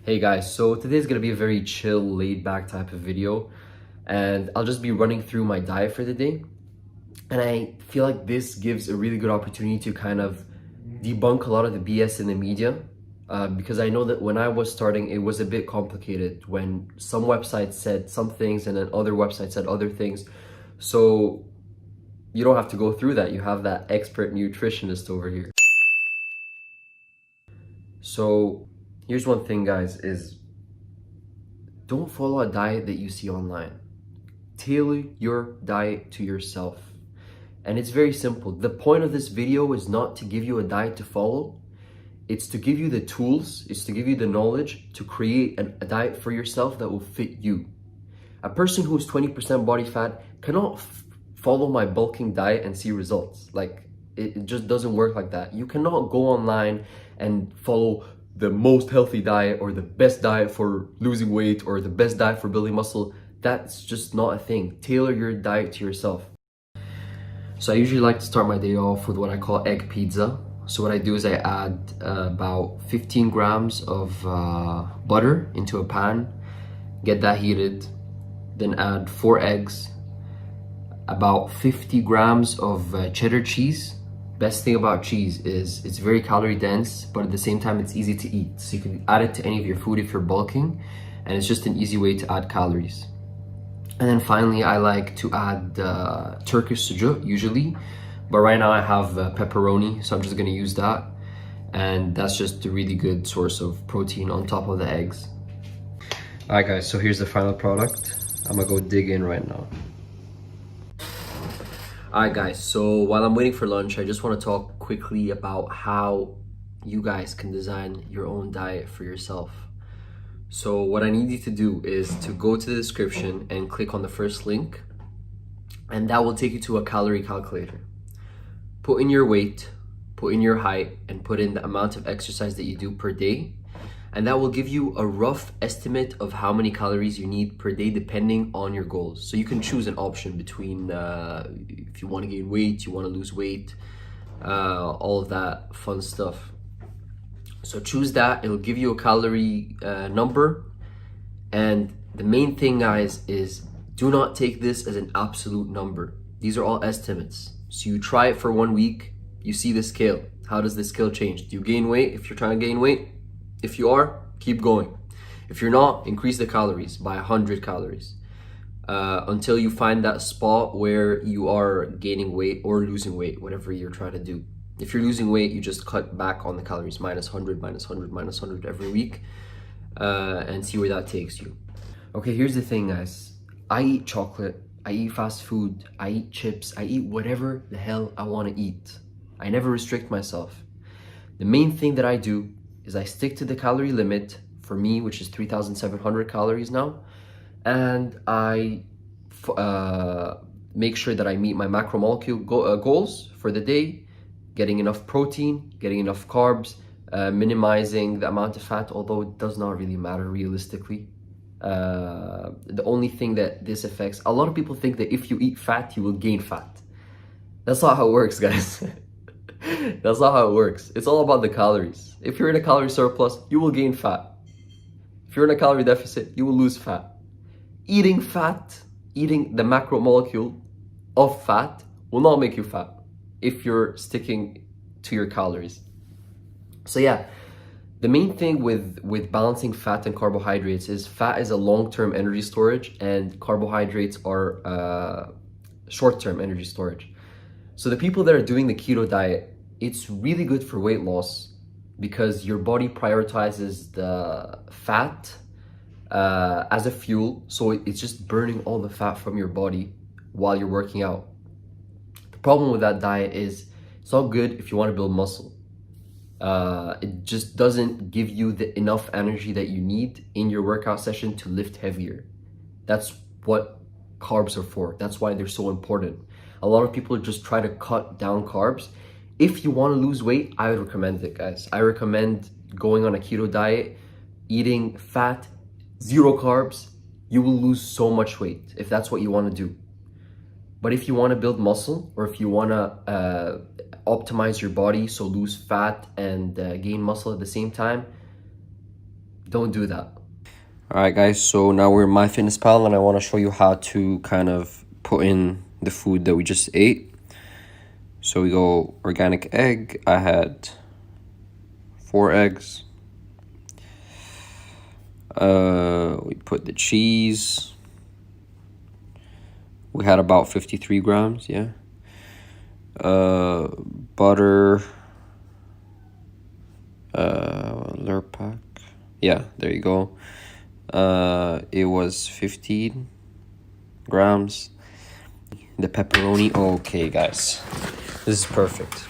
Hey guys, so today's gonna be a very chill, laid back type of video, and I'll just be running through my diet for the day. And I feel like this gives a really good opportunity to kind of debunk a lot of the BS in the media, because I know that when I was starting, it was a bit complicated when some websites said some things and then other websites said other things. So you don't have to go through that. You have that expert nutritionist over here. So here's one thing, guys, is don't follow a diet that you see online. Tailor your diet to yourself. And it's very simple. The point of this video is not to give you a diet to follow. It's to give you the tools, it's to give you the knowledge to create a diet for yourself that will fit you. A person who's 20% body fat cannot follow my bulking diet and see results. Like, it just doesn't work like that. You cannot go online and follow the most healthy diet or the best diet for losing weight or the best diet for building muscle. That's just not a thing. Tailor your diet to yourself. So I usually like to start my day off with what I call egg pizza. So what I do is I add about 15 grams of butter into a pan, get that heated, then add 4 eggs, about 50 grams of cheddar cheese. Best thing about cheese is it's very calorie dense, but at the same time it's easy to eat. So you can add it to any of your food if you're bulking, and it's just an easy way to add calories. And then finally, I like to add Turkish sucuk usually, but right now I have pepperoni, so I'm just gonna use that. And that's just a really good source of protein on top of the eggs. All right, guys, so here's the final product. I'm gonna go dig in right now. Alright guys, so while I'm waiting for lunch, I just want to talk quickly about how you guys can design your own diet for yourself. So what I need you to do is to go to the description and click on the first link, and that will take you to a calorie calculator. Put in your weight, put in your height, and put in the amount of exercise that you do per day, and that will give you a rough estimate of how many calories you need per day depending on your goals. So you can choose an option between if you want to gain weight, you want to lose weight, all of that fun stuff. So choose that. It'll give you a calorie number. And the main thing, guys, is do not take this as an absolute number. These are all estimates. So you try it for 1 week, you see the scale. How does the scale change? Do you gain weight if you're trying to gain weight? If you are, keep going. If you're not, increase the calories by 100 calories until you find that spot where you are gaining weight or losing weight, whatever you're trying to do. If you're losing weight, you just cut back on the calories, minus 100, minus 100, minus 100 every week, and see where that takes you. Okay, here's the thing, guys. I eat chocolate, I eat fast food, I eat chips, I eat whatever the hell I want to eat. I never restrict myself. The main thing that I do is I stick to the calorie limit for me, which is 3,700 calories now, and I make sure that I meet my macromolecule goals for the day, getting enough protein, getting enough carbs, minimizing the amount of fat, although it does not really matter realistically. The only thing that this affects, a lot of people think that if you eat fat, you will gain fat. That's not how it works, guys. That's not how it works. It's all about the calories. If you're in a calorie surplus, you will gain fat. If you're in a calorie deficit, you will lose fat. Eating fat, eating the macromolecule of fat will not make you fat if you're sticking to your calories. So yeah, the main thing with balancing fat and carbohydrates is fat is a long-term energy storage and carbohydrates are short-term energy storage. So the people that are doing the keto diet, it's really good for weight loss because your body prioritizes the fat as a fuel. So it's just burning all the fat from your body while you're working out. The problem with that diet is it's not good if you want to build muscle. It just doesn't give you enough energy that you need in your workout session to lift heavier. That's what carbs are for. That's why they're so important. A lot of people just try to cut down carbs. If you want to lose weight, I would recommend it, guys. I recommend going on a keto diet, eating fat, 0 carbs. You will lose so much weight if that's what you want to do. But if you want to build muscle, or if you want to optimize your body, so lose fat and gain muscle at the same time, Don't do that. All right, guys, so now we're in MyFitnessPal, and I want to show you how to kind of put in the food that we just ate. So we go organic egg. I had 4 eggs. We put the cheese. We had about 53 grams, yeah. Butter. Lurpak. Yeah, there you go. It was 15 grams. The pepperoni. Okay, guys, this is perfect.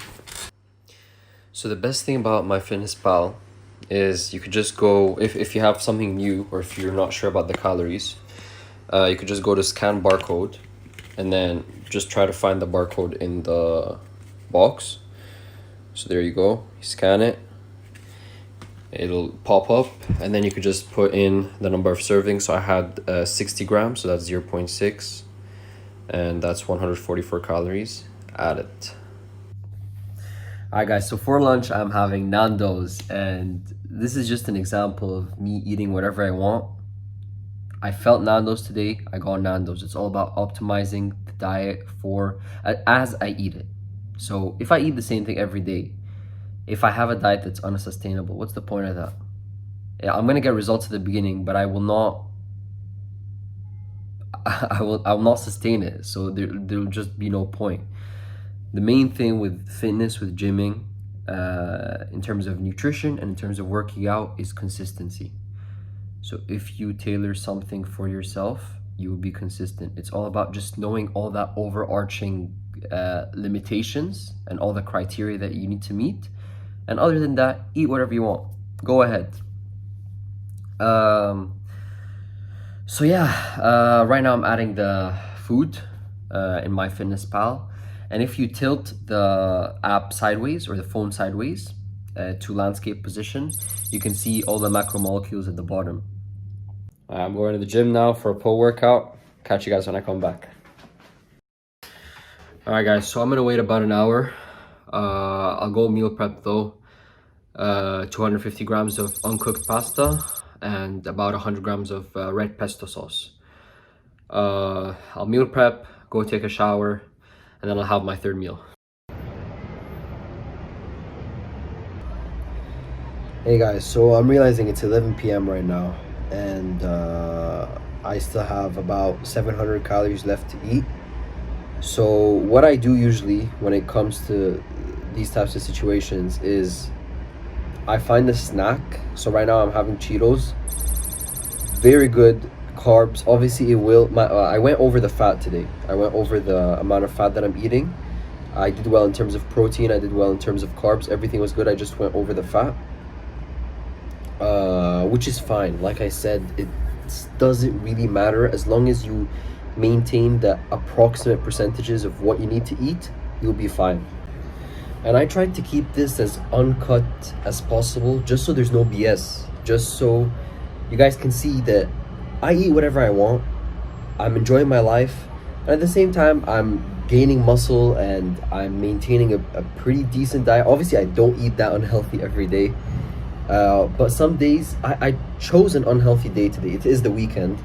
So the best thing about MyFitnessPal is you could just go, if you have something new or if you're not sure about the calories, you could just go to scan barcode and then just try to find the barcode in the box. So there you go, you scan it, it'll pop up, and then you could just put in the number of servings. So I had 60 grams, so that's 0.6, and that's 144 calories. Add it. Alright guys, so for lunch I'm having Nando's, and this is just an example of me eating whatever I want. I felt Nando's today, I got Nando's. It's all about optimizing the diet for as I eat it. So if I eat the same thing every day, if I have a diet that's unsustainable, what's the point of that? Yeah, I'm gonna get results at the beginning, but I will not I will not sustain it. So there'll just be no point. The main thing with fitness, with gymming, in terms of nutrition and in terms of working out, is consistency. So if you tailor something for yourself, you will be consistent. It's all about just knowing all that overarching limitations and all the criteria that you need to meet. And other than that, eat whatever you want. Go ahead. So yeah, right now I'm adding the food in MyFitnessPal. And if you tilt the app sideways or the phone sideways to landscape position, you can see all the macromolecules at the bottom. I'm going to the gym now for a pull workout. Catch you guys when I come back. All right, guys, so I'm gonna wait about an hour. I'll go meal prep though. 250 grams of uncooked pasta and about 100 grams of red pesto sauce. I'll meal prep, go take a shower, and then I'll have my third meal. Hey guys, so I'm realizing it's 11 p.m. right now, and I still have about 700 calories left to eat. So what I do usually when it comes to these types of situations is I find a snack. So right now I'm having Cheetos. Very good carbs. Obviously it will I went over the fat today. I went over the amount of fat that I'm eating. I did well in terms of protein, I did well in terms of carbs, everything was good. I just went over the fat, which is fine. Like I said, it doesn't really matter as long as you maintain the approximate percentages of what you need to eat, you'll be fine. And I tried to keep this as uncut as possible, just so there's no BS, just so you guys can see that I eat whatever I want, I'm enjoying my life, and at the same time I'm gaining muscle and I'm maintaining a pretty decent diet. Obviously I don't eat that unhealthy every day, but some days I chose an unhealthy day today. It is the weekend,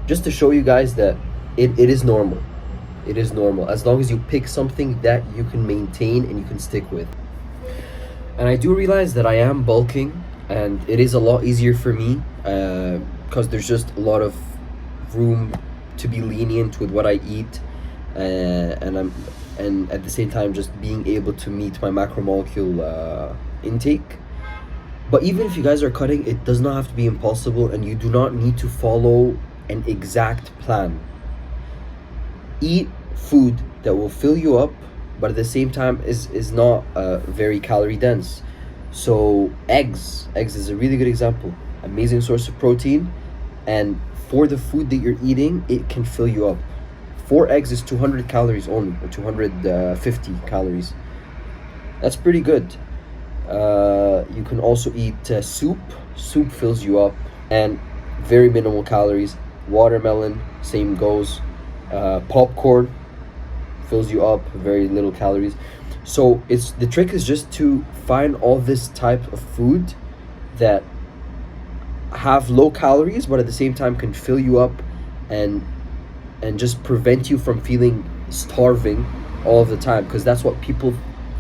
just to show you guys that it is normal. It is normal as long as you pick something that you can maintain and you can stick with. And I do realize that I am bulking, and it is a lot easier for me because there's just a lot of room to be lenient with what I eat, and at the same time just being able to meet my macromolecule intake. But even if you guys are cutting, it does not have to be impossible, and you do not need to follow an exact plan. Eat food that will fill you up, but at the same time is not very calorie dense. So eggs is a really good example. Amazing source of protein, and for the food that you're eating, it can fill you up. 4 eggs is 200 calories only, or 250 calories. That's pretty good. You can also eat soup. Soup fills you up, and very minimal calories. Watermelon, same goes. Popcorn fills you up, very little calories. So the trick is just to find all this type of food that have low calories, but at the same time can fill you up and just prevent you from feeling starving all of the time, because that's what people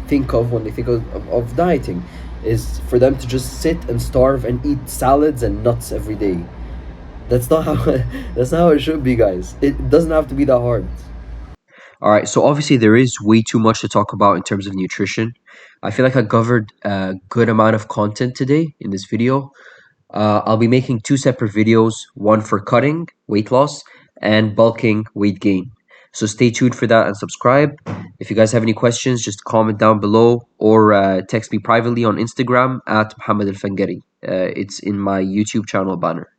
think of when they think of dieting, is for them to just sit and starve and eat salads and nuts every day. That's not how that's not how it should be, guys. It doesn't have to be that hard. All right, so obviously there is way too much to talk about in terms of nutrition. I feel like I covered a good amount of content today in this video. I'll be making two separate videos, one for cutting, weight loss, and bulking, weight gain. So stay tuned for that and subscribe. If you guys have any questions, just comment down below or text me privately on Instagram at Muhammad Al Fangari. It's in my YouTube channel banner.